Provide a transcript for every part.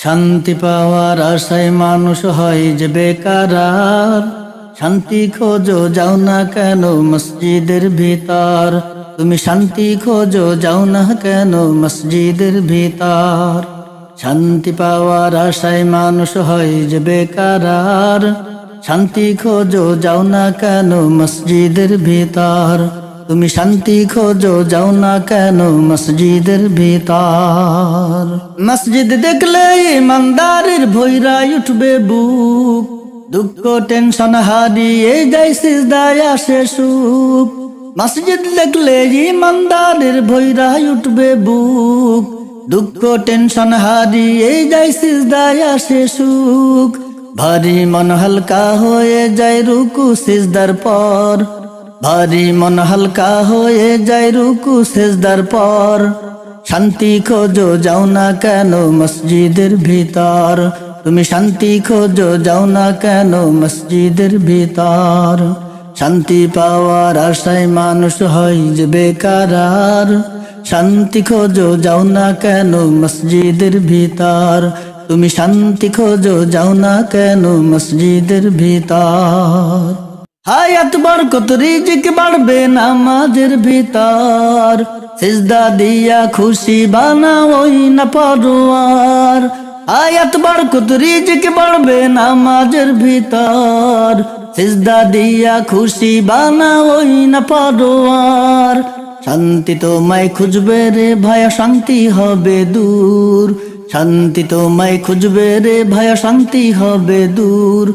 শান্তি পাওয়ার আশায় মানুষ হয় যে বেকার। শান্তি খোঁজো যাও না কেন মসজিদের ভিতর, তুমি শান্তি খোঁজো যাও না কেন মসজিদের ভিতর। শান্তি পাওয়ার আশায় মানুষ হয় যে বেকার। শান্তি খোঁজো যাও না কেন মসজিদের ভিতর, তুমি শান্তি খোঁজো যাও না কেন মসজিদের ভিতর। মসজিদ দেখলে ইমানদারের ভৈরা উঠবে বুক, দুঃখ টেনশন হারিয়ে যায় সিজদায় আসে সুখ। মসজিদ দেখলে ইমানদারের ভৈরা উঠবে বুক, দুঃখ টেনশন হারিয়ে যায় সিজদায় আসে সুখ। ভারী মন হালকা হয়ে যায় রুকু সিজদার পর, ভারী মন হালকা হয়ে যায় রুকু সিজদার পর। শান্তি খোঁজো যাও না কেন মসজিদের ভিতর, তুমি শান্তি খোঁজো যাও না কেন মসজিদের ভিতর। শান্তি পাওয়ার আশায় মানুষ হয় যে বেকার। শান্তি খোঁজো যাও না কেন মসজিদের ভিতর, তুমি শান্তি খোঁজো যাও না কেন মসজিদের ভিতর। হায়াত বরকত রিজিক বাড়বে নামাজের ভিতর, সিজদা দিয়া খুশি বানাওই না পরোয়ার। হায়াত বরকত রিজিক বাড়বে নামাজের ভিতর, সিজদা দিয়া খুশি বানাওই না পরোয়ার। শান্তি তোমায় খুঁজবে রে ভায়া শান্তি হবে দূর, শান্তি তোমায় খুঁজবে রে ভায়া শান্তি হবে দূর।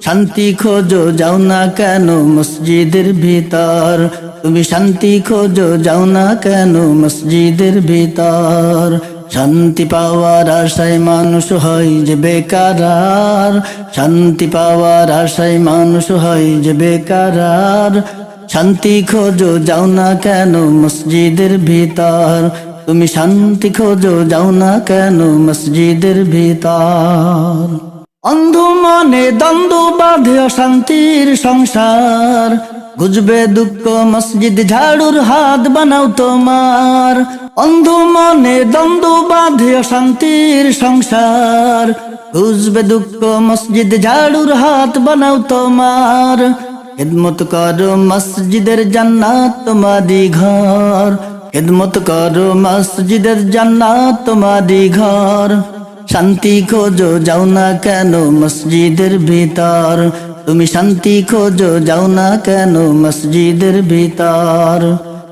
শান্তি খোঁজো যাও না কেন মসজিদের ভিতর, তুমি শান্তি খোঁজো যাও না কেন মসজিদের ভিতর। শান্তি পাওয়ার আশায় মানুষ হয় যে বেকার, শান্তি পাওয়ার আশায় মানুষ হয় যে বেকার। শান্তি খোঁজো যাও না কেন মসজিদের ভিতর, তুমি শান্তি খোঁজো যাও না কেন মসজিদের ভিতর। অন্ধ মনে দ্বন্দ্ব বাঁধে অশান্তির সংসার, বুঝবে দুঃখ মসজিদ ঝাড়ুর হাত বানাও তোমার। অন্ধ মনে দ্বন্দ্ব বাঁধে অশান্তির সংসার, বুঝবে দুঃখ মসজিদ ঝাড়ুর হাত বানাও তোমার। খিদমত করো মসজিদের জান্নাত তোমারি ঘর, খিদমত করো মসজিদের জান্নাত তোমারি ঘর। শান্তি খোঁজো যাও না কেন মসজিদের ভিতর, তুমি শান্তি খোঁজো যাও না কেন মসজিদের ভিতর।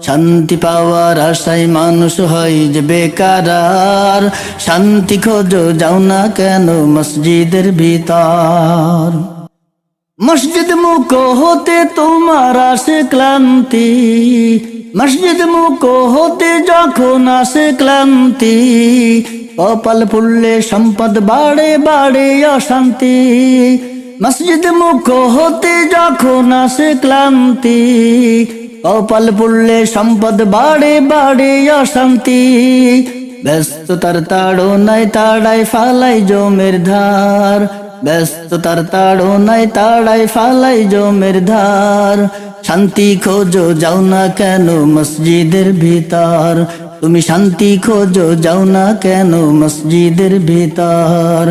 শান্তি পাওয়ার আশায় মানুষ হয় যে বেকার, শান্তি খোঁজো যাও না কেন মসজিদের ভিতর। মসজিদ মুখ হতে তোমার আসে ক্লান্তি, মসজিদ মুখ হতে যখন আসে ক্লান্তি। কপাল পুড়লে সম্পদ বাড়ে বাড়ে অশান্তি, মসজিদ মুখ হতে যখন আসে ক্লান্তি। কপাল পুড়লে সম্পদ বাড়ে বাড়ে অশান্তি। ব্যস্ততার তাড়নায় তাড়ায় ফালাই জমের ধার, ব্যস্ততার তাড়নায় তাড়ায় ফালাই জমের ধার। শান্তি খোঁজো যাও না কেন মসজিদের ভিতর, তুমি শান্তি খোঁজো যাও না কেন মসজিদের ভিতর।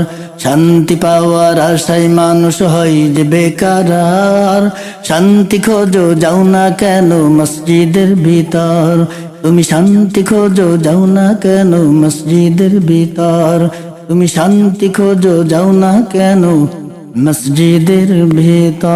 শান্তি পাওয়ার আশায় মানুষ হয় যে বেকার, শান্তি খোঁজো যাও না কেন মসজিদের ভিতর, তুমি শান্তি খোঁজো যাও না কেন মসজিদের ভিতর, তুমি শান্তি খোঁজো যাও না কেন মসজিদের ভিতর।